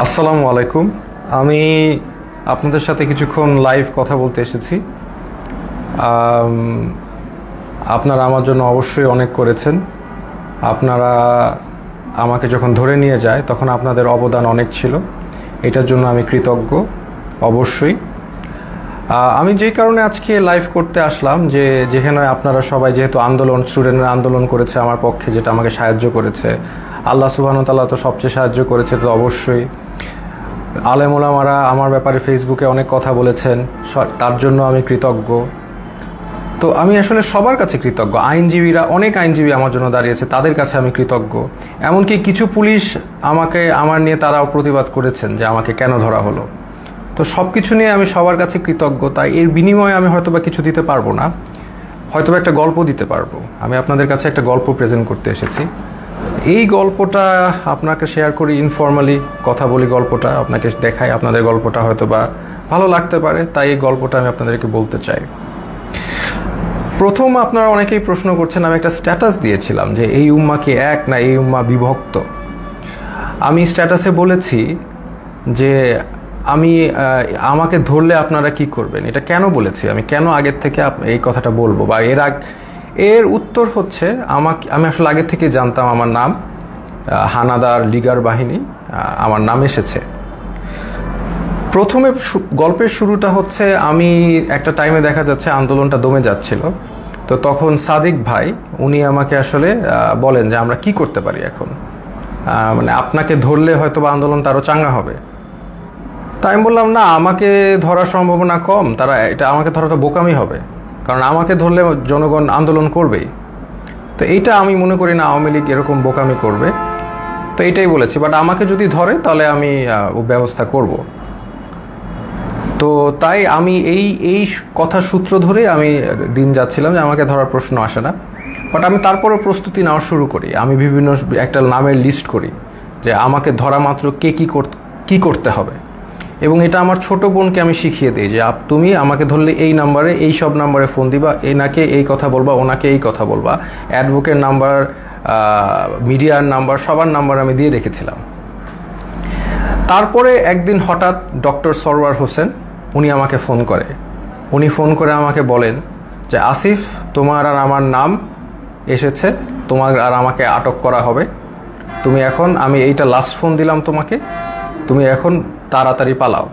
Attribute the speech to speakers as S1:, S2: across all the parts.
S1: আসসালামু আলাইকুম। আমি আপনাদের সাথে কিছুক্ষণ লাইভ কথা বলতে এসেছি। আপনারা আমার জন্য অবশ্যই অনেক করেছেন। আপনারা আমাকে যখন ধরে নিয়ে যায় তখন আপনাদের অবদান অনেক ছিল, এটার জন্য আমি কৃতজ্ঞ অবশ্যই। আমি যেই কারণে আজকে লাইভ করতে আসলাম, যেখানে আপনারা সবাই যেহেতু স্টুডেন্টরা আন্দোলন করেছে আমার পক্ষে, যেটা আমাকে সাহায্য করেছে, আল্লাহ সুবহানাহু ওয়া তাআলা তো সবচেয়ে সাহায্য করেছে, তো অবশ্যই আলেম ওলামারা আমার ব্যাপারে ফেসবুকে অনেক কথা বলেছেন, তার জন্য আমি কৃতজ্ঞ। তো আমি আসলে সবার কাছে কৃতজ্ঞ। অনেক আইনজীবী আমার জন্য দাঁড়িয়েছে, তাদের কাছে আমি কৃতজ্ঞ। এমনকি কিছু পুলিশ আমার নিয়ে তারাও প্রতিবাদ করেছেন যে আমাকে কেন ধরা হলো। তো সব কিছু নিয়ে আমি সবার কাছে কৃতজ্ঞ। তাই এর বিনিময়ে আমি হয়তোবা কিছু দিতে পারবো না, হয়তোবা একটা গল্প দিতে পারবো। আমি আপনাদের কাছে একটা গল্প প্রেজেন্ট করতে এসেছি। এই গল্পটা আপনাকে শেয়ার করি, ইনফর্মালি কথা বলি, গল্পটা আপনাকে দেখাই, আপনাদের গল্পটা হয়তোবা ভালো লাগতে পারে, তাই এই গল্পটা আমি আপনাদেরকে বলতে চাই। প্রথম আপনারা অনেকেই প্রশ্ন করছেন, আমি একটা স্ট্যাটাস দিয়েছিলাম যে এই উম্মা কি এক না এই উম্মা বিভক্ত। আমি স্ট্যাটাসে বলেছি যে আমাকে ধরলে আপনারা কি করবেন। এটা কেন বলেছি, আমি কেন আগের থেকে এই কথাটা বলবো, বা এর উত্তর হচ্ছে, আমি আসলে আগের থেকে জানতাম আমার নাম হানাদার লিগার বাহিনী, আমার নাম এসেছে। প্রথমে গল্পের শুরুটা হচ্ছে, আমি একটা টাইমে দেখা যাচ্ছে আন্দোলনটা দমে যাচ্ছিল, তো তখন সাদিক ভাই উনি আমাকে আসলে বলেন যে আমরা কি করতে পারি এখন, মানে আপনাকে ধরলে হয়তো বা আন্দোলনটা আরও চাঙ্গা হবে। তাই আমি বললাম, না, আমাকে ধরার সম্ভাবনা কম, আমাকে ধরাটা বোকামি হবে, কারণ আমাকে ধরলে জনগণ আন্দোলন করবেই। তো এইটা আমি মনে করি না আওয়ামী লীগ এরকম বোকামি করবে, তো এইটাই বলেছি। বাট আমাকে যদি ধরে তাহলে আমি ব্যবস্থা করব। তো তাই আমি এই কথা সূত্র ধরে আমি দিন যাচ্ছিলাম যে আমাকে ধরার প্রশ্ন আসে না। বাট আমি তারপরও প্রস্তুতি নেওয়া শুরু করি, আমি বিভিন্ন একটা নামের লিস্ট করি যে আমাকে ধরা মাত্র কে কি করতে হবে। এবং এটা আমার ছোট বোনকে আমি শিখিয়ে দিই যে তুমি আমাকে ধরলে এই নাম্বারে, এই সব নাম্বারে ফোন দিবা, এনাকে এই কথা বলবা, ওনাকে এই কথা বলবা, অ্যাডভোকেট নাম্বার, মিডিয়ার নাম্বার, সবার নাম্বার আমি দিয়ে রেখেছিলাম। তারপরে একদিন হঠাৎ ডক্টর সরওয়ার হোসেন উনি আমাকে ফোন করে আমাকে বলেন যে আসিফ, তোমার আর আমার নাম এসেছে, তোমার আর আমাকে আটক করা হবে, তুমি এখন, আমি এইটা লাস্ট ফোন দিলাম তোমাকে, তুমি এখন তাড়াতাড়ি পালাও।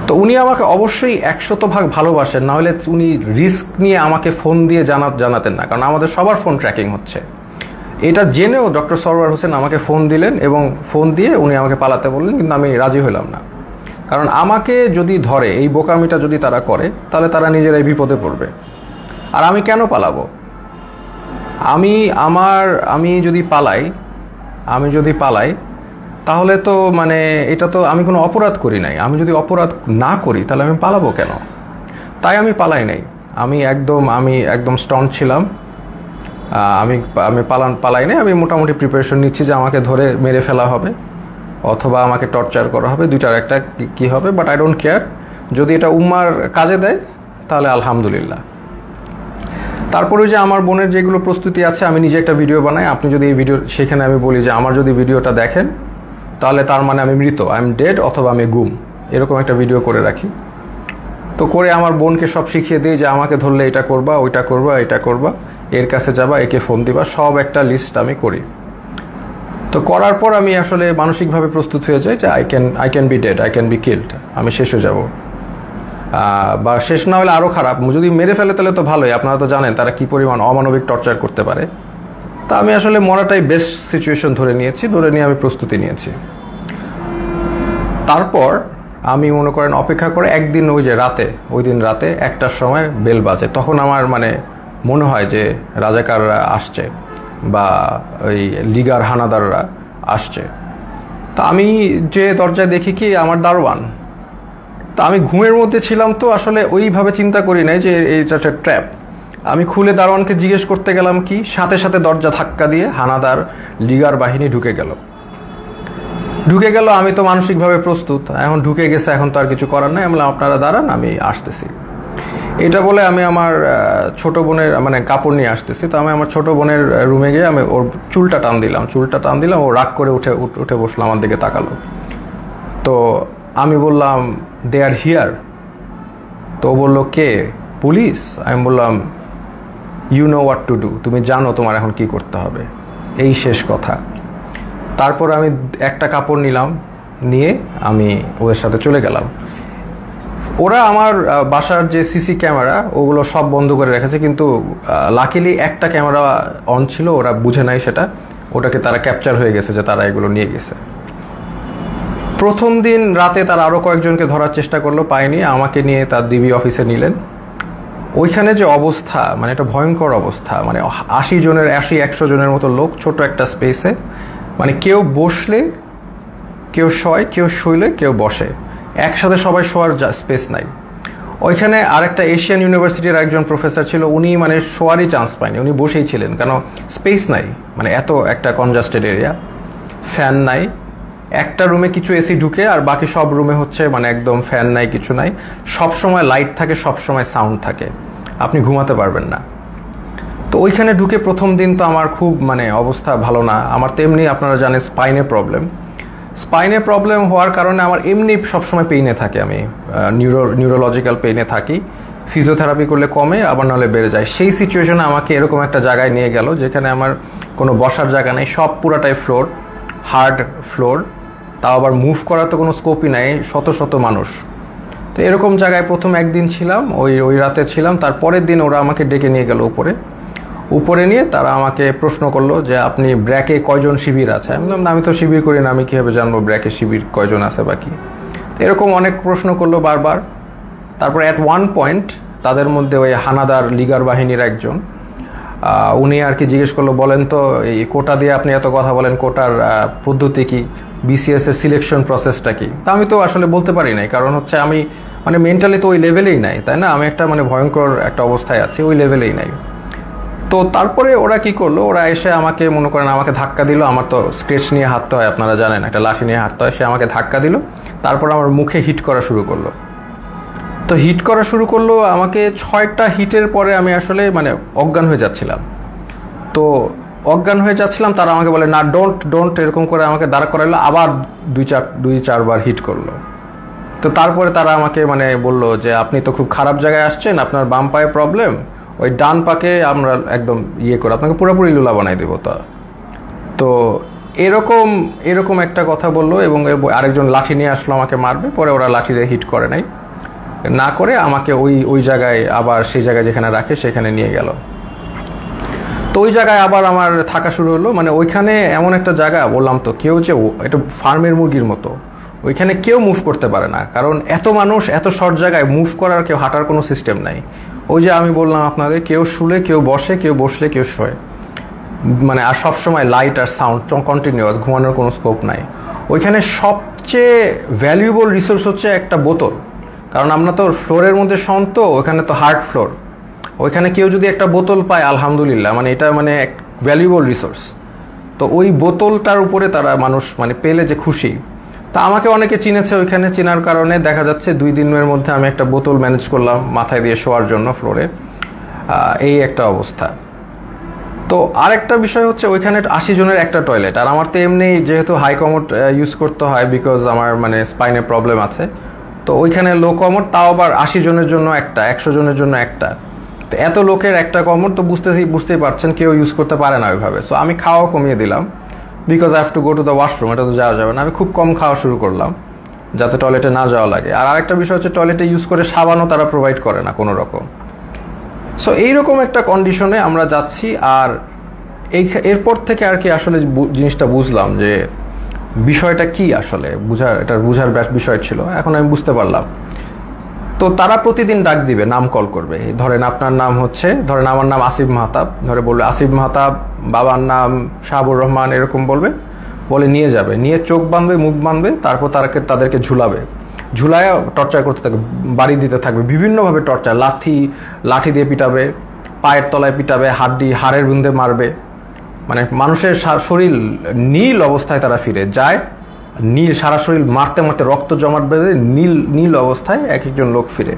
S1: তো উনি আমাকে অবশ্যই 100% ভালোবাসেন, না হলে উনি রিস্ক নিয়ে আমাকে ফোন দিয়ে জানাতেন না, কারণ আমাদের সবার ফোন ট্র্যাকিং হচ্ছে। এটা জেনেও ডক্টর সরওয়ার হোসেন আমাকে ফোন দিলেন এবং ফোন দিয়ে উনি আমাকে পালাতে বললেন, কিন্তু আমি রাজি হলাম না। কারণ আমাকে যদি ধরে, এই বোকামিটা যদি তারা করে, তাহলে তারা নিজেরাই বিপদে পড়বে। আর আমি কেন পালাবো? আমি যদি পালাই তাহলে তো মানে এটা তো আমি কোনো অপরাধ করি নাই। আমি যদি অপরাধ না করি তাহলে আমি পালাবো কেন? তাই আমি পালাই নাই। আমি একদম স্ট্রং ছিলাম। আমি পালাই নাই। আমি মোটামুটি প্রিপারেশন নিচ্ছি যে আমাকে ধরে মেরে ফেলা হবে অথবা আমাকে টর্চার করা হবে, দুইটার একটা কি হবে। But I don't care. যদি এটা উম্মার কাজে দেয় তাহলে আলহামদুলিল্লাহ। তারপরে যে আমার বোনের যেগুলো প্রস্তুতি আছে, আমি নিজে একটা ভিডিও বানাই। আপনি যদি এই ভিডিও, সেখানে আমি বলি যে আমার যদি ভিডিওটা দেখেন তাহলে তার মানে আমি মৃত, আই এম ডেড, অথবা আমি গুম, এরকম একটা ভিডিও করে রাখি। তো করে আমার বোনকে সব শিখিয়ে দিই যে আমাকে ধরলে এটা করবা, ওইটা করবা, এটা করবা, এর কাছে যাবা, একে ফোন দিবা, সব একটা লিস্ট আমি করি। তো করার পর আমি আসলে মানসিকভাবে প্রস্তুত হয়ে যাই যে I can be dead, I can be killed, আমি শেষ হয়ে যাব। বা শেষ না হলে আরও খারাপ, যদি মেরে ফেলে তাহলে তো ভালোই। আপনারা তো জানেন তারা কি পরিমাণ অমানবিক টর্চার করতে পারে। তা আমি আসলে মরাটাই বেস্ট সিচুয়েশন ধরে নিয়ে আমি প্রস্তুতি নিয়েছি। তারপর আমি মনে করেন অপেক্ষা করে একদিন ওই দিন রাতে 1টার সময় বেল বাজে। তখন আমার মনে হয় যে রাজাকাররা আসছে বা ওই লিগার হানাদাররা আসছে। তা আমি যে দরজায় দেখি কি আমার দারোয়ান। তা আমি ঘুমের মধ্যে ছিলাম, তো আসলে ওইভাবে চিন্তা করি নাই যে এইটা একটা ট্র্যাপ। আমি খুলে দারোয়ানকে জিজ্ঞেস করতে গেলাম কি, সাথে সাথে দরজা ধাক্কা দিয়ে হানাদার লিগার বাহিনী ঢুকে গেল। আমি তো মানসিকভাবে প্রস্তুত, এখন ঢুকে গেছে, এখন তো আর কিছু করার নাই। আমি বললাম আপনারা দাঁড়ান, আমি আসতেছি। এটা বলে আমি আমার ছোট বোনের মানে কাপড় নিয়ে আসতেছি, তো আমি আমার ছোট বোনের রুমে গিয়ে আমি ওর চুলটা টান দিলাম, ও রাগ করে উঠে বসলো, আমার দিকে তাকালো। তো আমি বললাম দে আর হিয়ার। তো ও বললো কে? পুলিশ। আমি বললাম you know what to do, তুমি জানো তোমার এখন কি করতে হবে, এই শেষ কথা। তারপর আমি একটা কাপড় নিয়ে আমি ওদের সাথে চলে গেলাম। ওরা আমার বাসার যে সিসি ক্যামেরা ওগুলো সব বন্ধ করে রেখেছে, কিন্তু লাকিলি একটা ক্যামেরা অন ছিল, ওরা বুঝে নাই সেটা, ওটাকে তারা ক্যাপচার হয়ে গেছে যে তারা এগুলো নিয়ে গেছে। প্রথম দিন রাতে তারা আরও কয়েকজনকে ধরার চেষ্টা করলো, পায়নি, আমাকে নিয়ে তার ডিবি অফিসে নিলেন। ওইখানে যে অবস্থা, মানে একটা ভয়ঙ্কর অবস্থা, মানে 80-100 জনের মতো লোক ছোট একটা স্পেসে, মানে কেউ বসলে কেউ শয়, কেউ শুইলে কেউ বসে, একসাথে সবাই শোয়ার স্পেস নাই। ওইখানে আরেকটা এশিয়ান ইউনিভার্সিটির একজন প্রফেসর ছিল, উনি মানে শোয়ারই চান্স পায়নি, উনি বসেই ছিলেন, কেন স্পেস নাই, মানে এত একটা কনজাস্টেড এরিয়া, ফ্যান নাই, একটা রুমে কিছু এসি ঢুকে আর বাকি সব রুমে হচ্ছে মানে একদম ফ্যান নাই, কিছু নাই, সব সময় লাইট থাকে, সব সময় সাউন্ড থাকে, আপনি ঘুমাতে পারবেন না। তো ওইখানে ঢুকে প্রথম দিন তো আমার খুব মানে অবস্থা ভালো না। আমার তেমনি আপনারা জানেন স্পাইনে প্রবলেম হওয়ার কারণে আমার এমনি সবসময় পেইনে থাকে, আমি নিউরোলজিক্যাল পেইনে থাকি, ফিজিওথেরাপি করলে কমে, আবার নাহলে বেড়ে যায়। সেই সিচুয়েশনে আমাকে এরকম একটা জায়গায় নিয়ে গেল যেখানে আমার কোনো বসার জায়গা নেই, সব পুরাটাই ফ্লোর, হার্ড ফ্লোর, তাও আবার মুভ করার তো কোনো স্কোপই নাই, শত মানুষ। তো এরকম জায়গায় প্রথম একদিন ছিলাম, ওই রাতে ছিলাম। তারপরের দিন ওরা আমাকে ডেকে নিয়ে গেল উপরে নিয়ে তারা আমাকে প্রশ্ন করলো যে আপনি ব্র্যাকে কয়জন শিবির আছে। আমি বললাম আমি তো শিবির করি না, আমি কীভাবে জানবো ব্র্যাকে শিবির কয়জন আছে বাকি। এরকম অনেক প্রশ্ন করলো বারবার। তারপর অ্যাট ওয়ান পয়েন্ট তাদের মধ্যে ওই হানাদার লিগার বাহিনীর একজন, উনি আর কি জিজ্ঞেস করলো, বলেন তো এই কোটা দিয়ে আপনি এত কথা বলেন, কোটার পদ্ধতি কি, বিসিএস এর সিলেকশন প্রসেসটা কি। তা আমি তো আসলে বলতে পারি নাই, কারণ হচ্ছে আমি মানে মেন্টালি তো ওই লেভেলেই নাই, তাই না, আমি একটা মানে ভয়ঙ্কর একটা অবস্থায় আছি, ওই লেভেলেই নাই। তো তারপরে ওরা কি করলো, ওরা এসে আমাকে মনে করেন আমাকে ধাক্কা দিল, আমার তো স্কেচ নিয়ে হাঁটতে হয়, আপনারা জানেন একটা লাঠি নিয়ে হাঁটতে হয়, সে আমাকে ধাক্কা দিল, তারপর আমার মুখে হিট করা শুরু করলো। তো হিট করা শুরু করলো আমাকে, 6টা হিটের পরে আমি আসলে মানে অজ্ঞান হয়ে যাচ্ছিলাম। তো অজ্ঞান হয়ে যাচ্ছিলাম, তারা আমাকে বলে না ডোন্ট এরকম করে আমাকে দাঁড় করাইলো, আবার 2-4 বার হিট করলো। তো তারপরে তারা আমাকে মানে বললো যে আপনি তো খুব খারাপ জায়গায় আসছেন, আপনার বাম পায়ে প্রবলেম, ওই ডান পাকে আমরা একদম করে আপনাকে পুরোপুরি লুলা বানাই দেবো। তো এরকম একটা কথা বললো, এবং আরেকজন লাঠি নিয়ে আসলো আমাকে মারবে, পরে ওরা লাঠি দিয়ে হিট করে নাই, না করে আমাকে ওই জায়গায় আবার সেই জায়গায় যেখানে রাখে সেখানে নিয়ে গেল। তো ওই জায়গায় আবার আমার থাকা শুরু হলো। মানে ওইখানে এমন একটা জায়গা, বললাম তো, কেউ যে এটা ফার্মের মুরগির মতো, ওইখানে কেউ মুভ করতে পারে না, কারণ এত মানুষ, এত শর্ট জায়গায় মুভ করার, কেউ হাঁটার কোনো সিস্টেম নাই। ওই যে আমি বললাম আপনাদের, কেউ শুলে কেউ বসে, কেউ বসলে কেউ শোয়, মানে আর সবসময় লাইট আর সাউন্ড কন্টিনিউয়াস, ঘুমানোর কোনো স্কোপ নাই। ওইখানে সবচেয়ে ভ্যালুয়েবল রিসোর্স হচ্ছে একটা বোতল, কারণ আমরা তো ফ্লোরের মধ্যে শোন, তো ওখানে তো হার্ড ফ্লোর, ওইখানে কেউ যদি একটা বোতল পায় আলহামদুলিল্লাহ, মানে এটা মানে এক ভ্যালুয়েবল রিসোর্স। তো ওই বোতলটার উপরে তারা মানুষ মানে পেলে যে খুশি। তা আমাকে অনেকে চিনেছে, ওইখানে চেনার কারণে দেখা যাচ্ছে 2 দিনের মধ্যে আমি একটা বোতল ম্যানেজ করলাম মাথায় দিয়ে শোয়ার জন্য ফ্লোরে, এই একটা অবস্থা। তো আরেকটা বিষয় হচ্ছে ওইখানে 80 জনের একটা টয়লেট, আর আমার তো এমনি যেহেতু হাই কমোড ইউজ করতে হয়, বিকজ আমার মানে স্পাইনে প্রবলেম আছে, তো ওইখানে লো কমোড, তাও আবার 80 জনের জন্য একটা, 100 জনের জন্য একটা। তো এত লোকের একটা কমোড তো বুঝতেই পারছেন কেউ ইউজ করতে পারে না ওইভাবে। সো আমি খাওয়া কমিয়ে দিলাম, because I have to go to the washroom, এটা তো যাওয়া যাবে না, আমি খুব কম খাওয়া শুরু করলাম যাতে টয়লেটে না যাওয়া লাগে। আর আরেকটা বিষয় হচ্ছে টয়লেটে ইউজ করে সাবানও তারা প্রোভাইড করে না কোনো রকম। সো এইরকম একটা কন্ডিশনে আমরা যাচ্ছি। আর এরপর থেকে আর কি আসলে জিনিসটা বুঝলাম যে বিষয়টা কি, আসলে বুঝার বিষয় ছিল, এখন আমি বুঝতে পারলাম। তো তারা প্রতিদিন ডাক দিবে, নাম কল করবে, ধরেন আপনার নাম হচ্ছে, ধরেন আমার নাম আসিফ মাহতাব, ধরে বলবে আসিফ মাহতাব, বাবার নাম শাহাবুর রহমান, এরকম বলে নিয়ে যাবে, নিয়ে চোখ বাঁধবে, মুখ বাঁধবে, তারপর তাদেরকে ঝুলায় টর্চার করতে থাকবে, বাড়ি দিতে থাকবে বিভিন্নভাবে টর্চার, লাঠি দিয়ে পিটাবে, পায়ের তলায় পিটাবে, হাড়ের বিন্দে মারবে, মানে মানুষের শরীর নীল অবস্থায় তারা ফিরে যায়, সারা শরীর মারতে রক্ত জমাট বেঁধে নীল অবস্থায় এক একজন লোক ফিরে।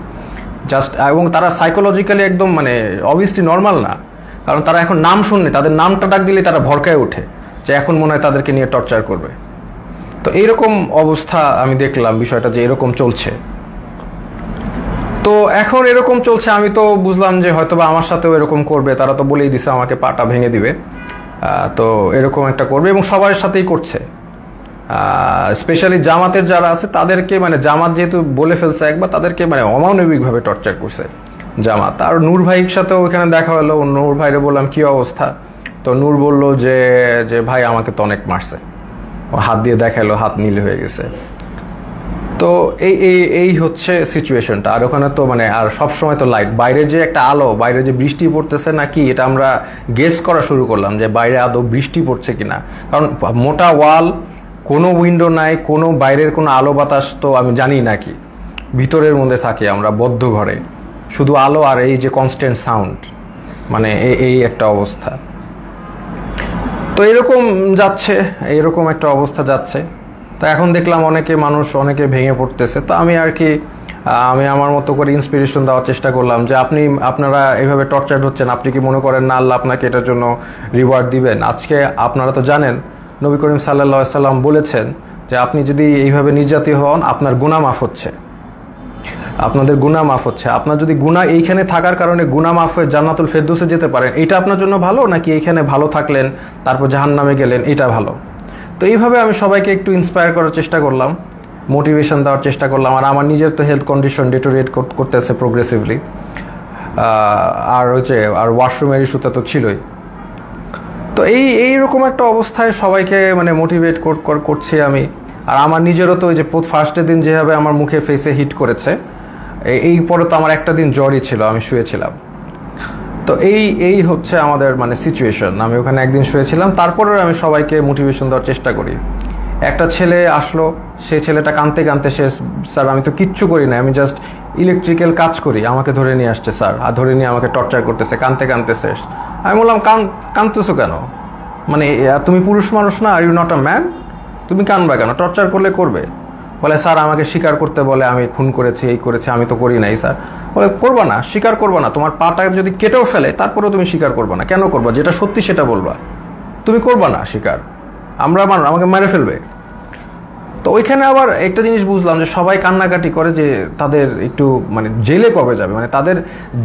S1: জাস্ট, এবং তারা সাইকোলজিক্যালি একদম মানে অবভিয়াসলি নর্মাল না, কারণ তারা এখন নাম শুনলে, তাদের নামটা ডাক দিলে তারা ভরকায় ওঠে যে এখন মনে হয় তাদেরকে নিয়ে টর্চার করবে। তো এইরকম অবস্থা আমি দেখলাম বিষয়টা যে এরকম চলছে। তো এখন এরকম চলছে, আমি তো বুঝলাম যে হয়তোবা আমার সাথেও এরকম করবে, তারা তো বলেই দিছে আমাকে পাটা ভেঙে দিবে। তো এরকম একটা করবে এবং সবার সাথেই করছে। স্পেশালি জামাতের যারা আছে তাদেরকে, মানে জামাত যেহেতু বলে ফেলছে একবার, তাদেরকে মানে অমানবিকভাবে টর্চার করছে জামাত। আর নূর ভাইয়ের সাথেও ওইখানে দেখা হলো, নূর ভাইরে বললাম কি অবস্থা, তো নূর বলল যে যে ভাই আমাকে তো অনেক মারছে, ও হাত দিয়ে দেখালো, হাত নীল হয়ে গেছে। তো এই এই এই হচ্ছে সিচুয়েশনটা। আর ওখানে তো মানে আর সবসময় তো লাইট, বাইরে যে একটা আলো, বাইরে যে বৃষ্টি পড়তেছে নাকি এটা আমরা গেস করা শুরু করলাম যে বাইরে আদৌ বৃষ্টি পড়ছে কিনা, কারণ মোটা ওয়াল, কোনো উইন্ডো নাই, কোনো বাইরের কোনো আলো বাতাস তো আমি জানি নাকি, ভিতরের মধ্যে থাকি আমরা বদ্ধ ঘরে, শুধু আলো আর এই যে কনস্ট্যান্ট সাউন্ড, মানে এই একটা অবস্থা। তো এরকম যাচ্ছে, এরকম একটা অবস্থা যাচ্ছে। তো এখন দেখলাম অনেকে ভেঙে পড়তেছে। তো আমি আর কি আমি আমার মতো করে ইন্সপিরেশন দেওয়ার চেষ্টা করলাম যে আপনারা এইভাবে টর্চার হচ্ছেন, আপনি কি মনে করেন না আল্লাহ আপনাকে এটার জন্য রিওয়ার্ড দিবেন? আজকে আপনারা তো জানেন নবী করিম সাল্লাল্লাহু আলাইহি সাল্লাম বলেছেন যে আপনি যদি এইভাবে নির্যাতিত হন আপনার গুনাহ মাফ হচ্ছে, আপনাদের গুনাহ মাফ হচ্ছে। আপনার যদি গুনাহ এইখানে থাকার কারণে গুনাহ মাফ হয়ে জান্নাতুল ফেরদৌসে যেতে পারেন, এটা আপনার জন্য ভালো, নাকি এইখানে ভালো থাকলেন তারপর জাহান্নামে গেলেন, এটা ভালো? তো এইভাবে আমি সবাইকে একটু ইন্সপায়ার করার চেষ্টা করলাম, মোটিভেশন দেওয়ার চেষ্টা করলাম। আর আমার নিজের তো হেলথ কন্ডিশন ডিটোরিয়েট করতেছে প্রোগ্রেসিভলি, আর ওয়াশরুমের ইস্যুটা তো ছিলই। তো এইরকম একটা অবস্থায় সবাইকে মানে মোটিভেট করছি আমি। আর আমার নিজেরও তো ওই যে ফার্স্টের দিন যেভাবে আমার মুখে ফেসে হিট করেছে, এই পরে তো আমার একটা দিন জ্বরই ছিল, আমি শুয়েছিলাম। তো এই হচ্ছে আমাদের মানে সিচুয়েশন। আমি ওখানে একদিন শুয়েছিলাম, তারপরেও আমি সবাইকে মোটিভেশন দেওয়ার চেষ্টা করি। একটা ছেলে আসলো, সেই ছেলেটা কাঁদতে কাঁদতে, স্যার আমি তো কিচ্ছু করি না, আমি জাস্ট ইলেকট্রিক্যাল কাজ করি, আমাকে ধরে নিয়ে আসছে স্যার, আর ধরে নিয়ে আমাকে টর্চার করতেছে, কাঁদতে কাঁদতে শেষ। আমি বললাম কাঁদতেছো কেন, মানে তুমি পুরুষ মানুষ না, are you not a man, তুমি কাঁদবা কেন, টর্চার করলে করবে। বলে স্যার আমাকে স্বীকার করতে বলে, আমি খুন করেছি, এই করেছি, আমি তো করি নাই স্যার। বলে করবা না, স্বীকার করবা না, তোমার পাটা যদি কেটেও ফেলে তারপরেও তুমি স্বীকার করবা না, কেন করবা? যেটা সত্যি সেটা বলবা, তুমি করবা না স্বীকার, আমাকে মেরে ফেলবে। তো ওইখানে আবার একটা জিনিস বুঝলাম যে সবাই কান্নাকাটি করে যে তাদের একটু মানে জেলে কবে যাবে, মানে তাদের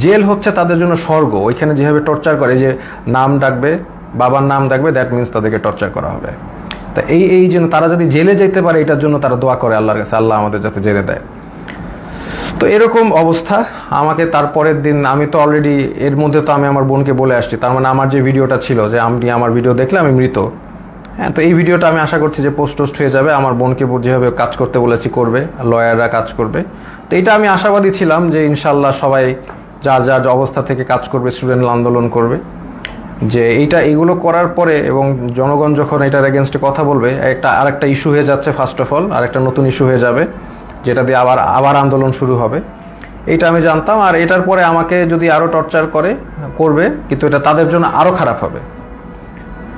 S1: জেল হচ্ছে তাদের জন্য স্বর্গ। ওইখানে যেভাবে টর্চার করে, যে নাম ডাকবে, বাবার নাম ডাকবে, দ্যাট মিনস তাদেরকে টর্চার করা হবে। তা এই জন্য তারা যদি জেলে যেতে পারে, এটার জন্য তারা দোয়া করে আল্লাহর কাছে, আল্লাহ আমাদের যাতে জেলে দেয়। তো এরকম অবস্থা। আমাকে তারপরের দিন, আমি তো অলরেডি এর মধ্যে তো আমি আমার বোনকে বলে আসছি, তার মানে আমার যে ভিডিওটা ছিল যে আপনি আমার ভিডিও দেখলে আমি মৃত, হ্যাঁ, তো এই ভিডিওটা আমি আশা করছি যে পোস্ট হয়ে যাবে। আমার বোনকে যেভাবে কাজ করতে বলেছি করবে, লয়াররা কাজ করবে। তো এটা আমি আশাবাদী ছিলাম যে ইনশাল্লাহ সবাই যার যার অবস্থা থেকে কাজ করবে, স্টুডেন্ট আন্দোলন করবে, যে এইগুলো করার পরে এবং জনগণ যখন এটার এগেনস্টে কথা বলবে, আরেকটা ইস্যু হয়ে যাচ্ছে, ফার্স্ট অফ অল আরেকটা নতুন ইস্যু হয়ে যাবে, যেটা দিয়ে আবার আন্দোলন শুরু হবে। এইটা আমি জানতাম। আর এটার পরে আমাকে যদি আরও টর্চার করবে, কিন্তু এটা তাদের জন্য আরও খারাপ হবে।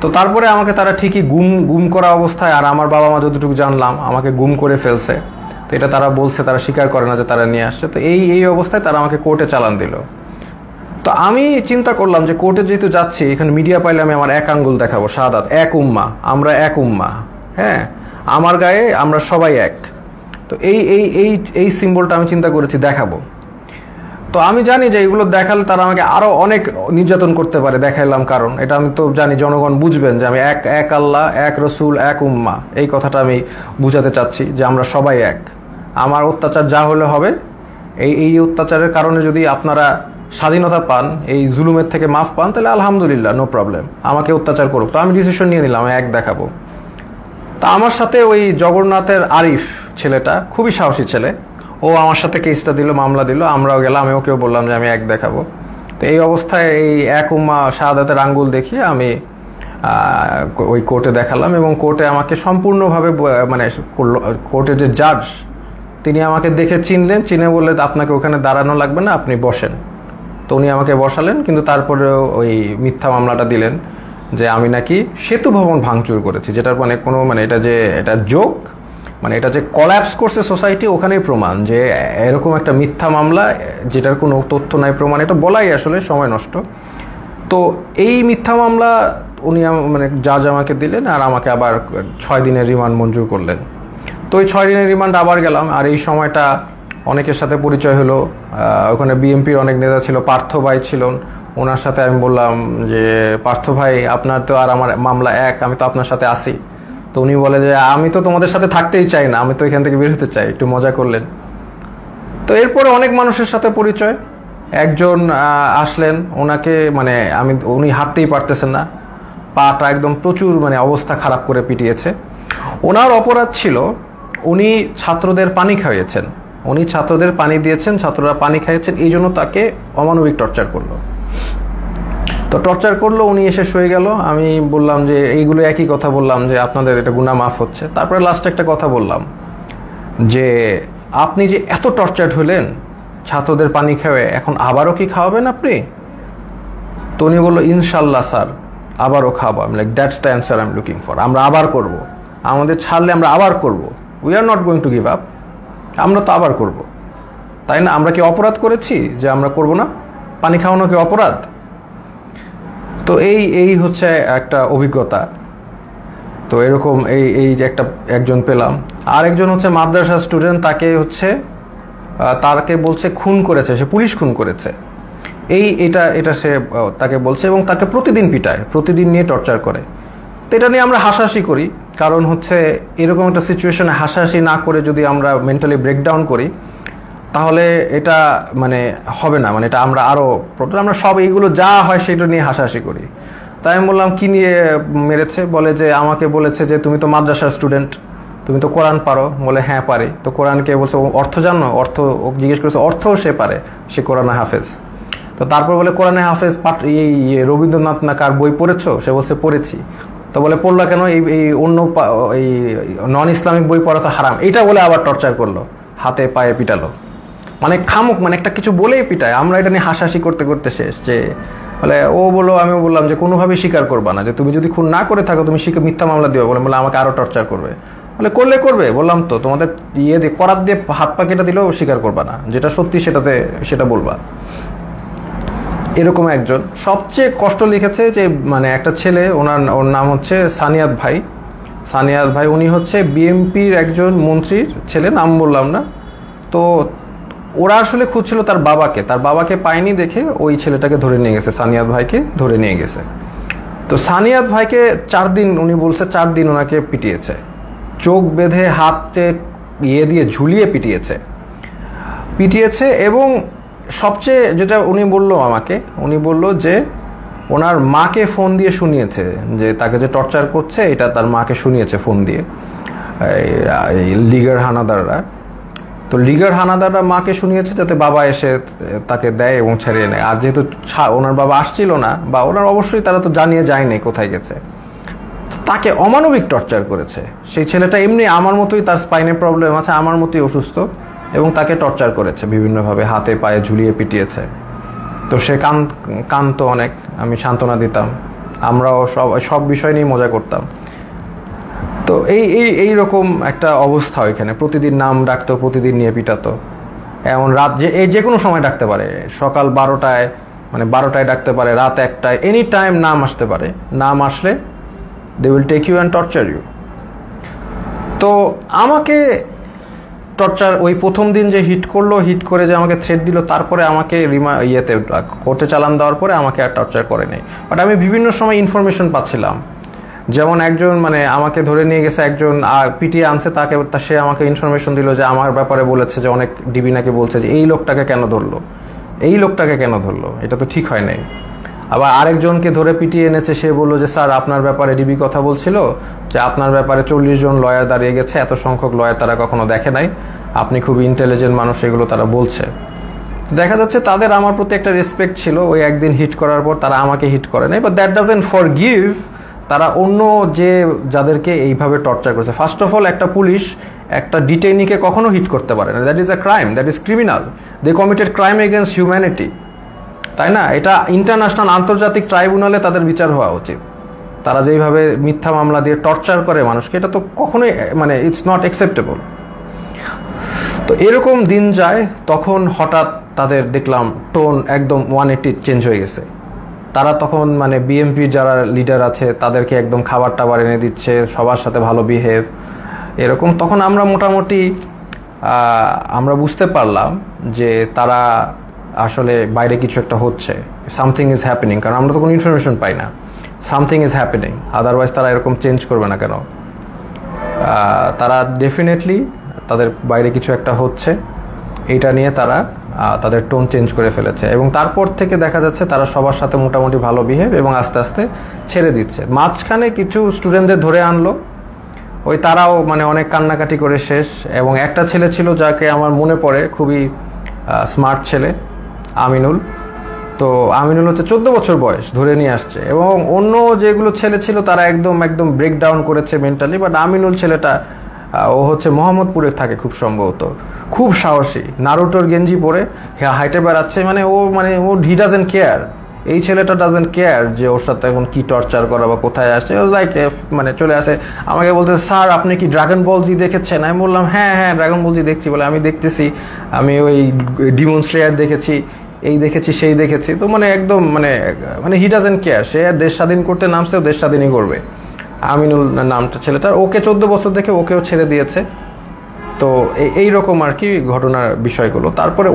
S1: তো তারপরে আমাকে তারা ঠিকই গুম করা অবস্থায়, আর আমার বাবা মা যতটুকু জানলাম আমাকে গুম করে ফেলছে। তো এটা তারা বলছে, তারা স্বীকার করে না যে তারা নিয়ে আসছে। তো এই অবস্থায় তারা আমাকে কোর্টে চালান দিল। তো আমি চিন্তা করলাম যে কোর্টে যেহেতু যাচ্ছি, এখানে মিডিয়া পাইলে আমি আমার এক আঙ্গুল দেখাবো, শাহাদাত, এক উম্মা, আমরা এক উম্মা, হ্যাঁ, আমার গায়ে আমরা সবাই এক। তো এই সিম্বলটা আমি চিন্তা করেছি দেখাবো। তো আমি জানি যে এগুলো দেখালে তারা আমাকে আরো অনেক নির্যাতন করতে পারে, দেখাইলাম, কারণ এটা আমি তো জানি জনগণ বুঝবেন যে আমি এক আল্লাহ, এক রসুল, এক উম্মা, এই কথাটা আমি বুঝাতে চাচ্ছি যে আমরা সবাই এক। আমার অত্যাচার যা হলে হবে, এই অত্যাচারের কারণে যদি আপনারা স্বাধীনতা পান, এই জুলুমের থেকে মাফ পান, তাহলে আলহামদুলিল্লাহ, নো প্রবলেম, আমাকে অত্যাচার করুক। তো আমি ডিসিশন নিয়ে নিলাম, এক দেখাবো। তা আমার সাথে ওই জগন্নাথের আরিফ ছেলেটা, খুবই সাহসী ছেলে, ও আমার সাথে কেসটা দিল, মামলা দিল, আমরাও গেলাম, আমি ওকেও বললাম যে আমি এক দেখাবো। তো এই অবস্থায় এই এক উম্মা শাহাদাতের আঙ্গুল দেখিয়ে আমি ওই কোর্টে দেখালাম, এবং কোর্টে আমাকে সম্পূর্ণভাবে মানে কোর্টের যে জাজ, তিনি আমাকে দেখে চিনে বললে আপনাকে ওখানে দাঁড়ানো লাগবে না, আপনি বসেন। তো উনি আমাকে বসালেন, কিন্তু তারপরেও ওই মিথ্যা মামলাটা দিলেন যে আমি নাকি সেতু ভবন ভাঙচুর করেছি, যেটার মানে কোনো এটা জোক, মানে এটা যে কলাপস করছে সোসাইটি, ওখানেই প্রমাণ যে এরকম একটা মিথ্যা মামলা যেটার কোনো তথ্য নাই, প্রমাণ, এটা বলাই আসলে সময় নষ্ট। তো এই মিথ্যা মামলা উনি মানে জাজ আমাকে দিলেন, আর আমাকে আবার 6 দিনের রিমান্ড মঞ্জুর করলেন। তো ওই 6 দিনের রিমান্ড আবার গেলাম, আর এই সময়টা অনেকের সাথে পরিচয় হলো। ওখানে বিএনপির অনেক নেতা ছিল, পার্থ ভাই ছিলেন, ওনার সাথে আমি বললাম যে পার্থ ভাই আপনার তো আর আমার মামলা এক, আমি তো আপনার সাথে আসি। তো উনি বলে যে আমি তো তোমাদের সাথে থাকতেই চাই না, আমি তো এখান থেকে বের হতে চাই, একটু মজা করলেন। তো এরপরে অনেক মানুষের সাথে পরিচয়। একজন আসলেন, ওনাকে মানে উনি হাঁটতেই পারতেছেন না, পাটা একদম প্রচুর মানে অবস্থা খারাপ করে পিটিয়েছে। ওনার অপরাধ ছিল উনি ছাত্রদের পানি খাইয়েছেন, উনি ছাত্রদের পানি দিয়েছেন, ছাত্ররা পানি খাইয়েছেন, এই জন্য তাকে অমানবিক টর্চার করলো। তো টর্চার করলো, উনি এসে শুয়ে গেল। আমি বললাম যে এইগুলো একই কথা বললাম যে আপনাদের এটা গুনাহ মাফ হচ্ছে। তারপরে লাস্টে একটা কথা বললাম যে আপনি যে এত টর্চার্ড হলেন ছাত্রদের পানি খাওয়ে, এখন আবারও কি খাওয়াবেন আপনি? তো উনি বললো ইনশাল্লাহ স্যার, আবারও খাওয়াবো। আমি like that's the answer I am looking for. আমরা আবার করব, আমাদের ছাড়লে আমরা আবার করব, we are not going to give up. আমরা তো আবার করব, তাই না? আমরা কি অপরাধ করেছি যে আমরা করব না? পানি খাওয়ানো কি অপরাধ? তো এই হচ্ছে একটা অভিজ্ঞতা। তো এরকম এই যে একজন পেলাম। আর একজন হচ্ছে মাদ্রাসা স্টুডেন্ট, তাকে বলছে খুন করেছে, সে পুলিশ খুন করেছে, এটা সে তাকে বলছে, এবং তাকে প্রতিদিন পিটায়, প্রতিদিন নিয়ে টর্চার করে। তো এটা নিয়ে আমরা হাসাহাসি করি, কারণ হচ্ছে এরকম একটা সিচুয়েশনে হাসাহাসি না করে যদি আমরা মেন্টালি ব্রেকডাউন করি তাহলে এটা মানে হবে না, মানে এটা আমরা আমরা সব এইগুলো যা হয় সেটা নিয়ে হাসাহাসি করি। তাই আমি বললাম কি নিয়ে মেরেছে? বলে যে আমাকে বলেছে যে তুমি তো মাদ্রাসার স্টুডেন্ট, তুমি তো কোরআন পারো। বলে হ্যাঁ পারি। তো কোরআনকে বলছে অর্থ জানো? অর্থ জিজ্ঞেস করেছে, অর্থও সে পারে, সে কোরআনে হাফেজ। তো তারপর বলে কোরআনে হাফেজ এই রবীন্দ্রনাথ না কার বই পড়েছো? সে বলছে পড়েছি। তো বলে পড়লা কেন? এই অন্য এই নন ইসলামিক বই পড়া তো হারাম, এটা বলে আবার টর্চার করলো, হাতে পায়ে পিটালো। মানে খামুক, মানে একটা কিছু বলেই পিটায়। আমরা এটা নিয়ে হাসাহাসি করতে করতে শেষ। যে বলে ও বললো, আমি বললাম যে কোনোভাবেই স্বীকার করবা না, যে তুমি যদি খুন না করে থাকো তুমি মিথ্যা মামলা দিও। বলে আমাকে আরো টর্চার করবে। বলে করবে, বললাম তো তোমাদের দিয়ে করাত দিয়ে হাত পা কেটে দিলেও স্বীকার করবা না, যেটা সত্যি সেটা বলবা। এরকম একজন সবচেয়ে কষ্ট লিখেছে যে মানে একটা ছেলে, ওর নাম হচ্ছে সানিয়াত ভাই। উনি হচ্ছে বিএনপির একজন মন্ত্রীর ছেলে, নাম বললাম না। তো ওরা আসলে খুঁজছিল তার বাবাকে পায়নি দেখে ওই ছেলেটাকে ধরে নিয়ে গেছে, সানিয়াত ভাইকে ধরে নিয়ে গেছে। তো সানিয়াত ভাইকে 4 দিন, উনি বলছে 4 দিন ওনাকে পিটিয়েছে, চোখ বেঁধে হাতে দিয়ে ঝুলিয়ে পিটিয়েছে। এবং সবচেয়ে যেটা উনি বলল যে ওনার মাকে ফোন দিয়ে শুনিয়েছে যে তাকে যে টর্চার করছে, এটা তার মাকে শুনিয়েছে ফোন দিয়ে লিগার হানাদাররা। তো লিগার হানাদাররা মাকে শুনিয়েছে যাতে বাবা এসে তাকে দেয় এবং ছাড়িয়ে নেয়। আর যেহেতু ওনার বাবা আসছিল না, বা ওনার অবশ্যই তারা তো জানিয়ে যায়নি কোথায় গেছে, তাকে অমানবিক টর্চার করেছে। সেই ছেলেটা এমনি আমার মতোই, তার স্পাইনে প্রবলেম আছে, আমার মতোই অসুস্থ, এবং তাকে টর্চার করেছে বিভিন্নভাবে, হাতে পায়ে ঝুলিয়ে পিটিয়েছে। তো সে কাঁদতো অনেক, আমি সান্ত্বনা দিতাম, আমরাও সব বিষয় নিয়ে মজা করতাম। তো এইরকম একটা অবস্থা ওইখানে, প্রতিদিন নাম ডাকতো, প্রতিদিন নিয়ে পিটাতো। এমন রাত যে কোনো সময় ডাকতে পারে, সকাল 12টায় ডাকতে পারে, রাত 1টায়, এনি টাইম নাম আসতে পারে। নাম আসলে they will take you and torture you. তো আমাকে টর্চার ওই প্রথম দিন যে হিট করে যে আমাকে থ্রেট দিল, তারপরে আমাকে কোর্টে চালান দেওয়ার পরে আমাকে আর টর্চার করে নাই। বাট আমি বিভিন্ন সময় ইনফরমেশন পাচ্ছিলাম, যেমন একজন মানে আমাকে ধরে নিয়ে গেছে, একজন পিটিয়ে আনছে, সে আমাকে ইনফরমেশন দিল যে আমার ব্যাপারে বলেছে যে অনেক ডিবি নাকি বলছে যে এই লোকটাকে কেন ধরলো, এটা তো ঠিক হয় নাই। আবার আরেকজনকে ধরে পিটিয়ে এনেছে, সে বললো যে স্যার আপনার ব্যাপারে ডিবি কথা বলছিল যে আপনার ব্যাপারে 40 জন লয়ার দাঁড়িয়ে গেছে, এত সংখ্যক লয়ার তারা কখনো দেখে নাই, আপনি খুব ইন্টেলিজেন্ট মানুষ, এগুলো তারা বলছে। দেখা যাচ্ছে তাদের আমার প্রতি একটা রেসপেক্ট ছিল। ওই একদিন হিট করার পর তারা আমাকে হিট করে নাই, বাট দ্যাট ডাজন্ট ফরগিভ তারা অন্য যাদেরকে এইভাবে টর্চার করেছে। ফার্স্ট অফ অল, একটা পুলিশ একটা ডিটেইনিকে কখনো হিট করতে পারে না, that is a crime, that is criminal, they committed crime against humanity, তাই না? এটা ইন্টারন্যাশনাল, আন্তর্জাতিক ট্রাইব্যুনালে তাদের বিচার হওয়া উচিত। তারা যেইভাবে মিথ্যা মামলা দিয়ে টর্চার করে মানুষকে, এটা তো কখনোই মানে ইটস নট অ্যাকসেপ্টেবল। তো এরকম দিন যায়, তখন হঠাৎ তাদের দেখলাম টোন একদম 180 চেঞ্জ হয়ে গেছে। তারা তখন মানে বিএনপি যারা লিডার আছে তাদেরকে একদম খাবার টাবার এনে দিচ্ছে, সবার সাথে ভালো বিহেভ এরকম। তখন আমরা মোটামুটি আমরা বুঝতে পারলাম যে তারা আসলে বাইরে কিছু একটা হচ্ছে, সামথিং ইজ হ্যাপেনিং, কারণ আমরা তো কোনো ইনফরমেশন পাই না। সামথিং ইজ হ্যাপেনিং, আদারওয়াইজ তারা এরকম চেঞ্জ করবে না কেন। তারা ডেফিনেটলি তাদের বাইরে কিছু একটা হচ্ছে, এইটা নিয়ে তারা তাদের টোন চেঞ্জ করে ফেলেছে। এবং তারপর থেকে দেখা যাচ্ছে তারা সবার সাথে মোটামুটি ভালো বিহেভ এবং আস্তে আস্তে ছেড়ে দিচ্ছে। মাঝখানে কিছু স্টুডেন্টদের ধরে আনলো, ওই তারাও মানে অনেক কান্নাকাটি করে শেষ। এবং একটা ছেলে ছিল যাকে আমার মনে পড়ে, খুবই স্মার্ট ছেলে, আমিনুল। তো আমিনুল হচ্ছে 14 বছর বয়স, ধরে নিয়ে আসছে। এবং অন্য যেগুলো ছেলে ছিল তারা একদম একদম ব্রেকডাউন করেছে মেন্টালি, বাট আমিনুল ছেলেটা ও হচ্ছে মোহাম্মদপুরে থাকে খুব সম্ভবত, খুব সাহসী, নারুটোর গেঞ্জি পরে হাইটে বেড়াচ্ছে। মানে ও হি ডাজেন্ট কেয়ার, এই ছেলেটা ডাজেন্ট কেয়ার যে ওর সাথে এখন কি টর্চার করা বা কোথায় আসে। ও লাইক মানে চলে আসে, আমাকে বলতে, স্যার আপনি কি ড্রাগন বল জি দেখেছেন? আমি বললাম হ্যাঁ হ্যাঁ ড্রাগন বল জি দেখছি। বলে আমি দেখতেছি, আমি ওই ডিমন স্লেয়ার দেখেছি, এই দেখেছি সেই দেখেছি। তো মানে একদম মানে হি ডাজেন্ট কেয়ার, সে দেশ স্বাধীন করতে নামছে, ও দেশ স্বাধীনই করবে। আমিনুল নামটা ছেলেটার, ওকে 14 বছর দেখে ওকেও ছেড়ে দিয়েছে। তো এইরকম আর কি ঘটনার বিষয়গুলো। তারপরে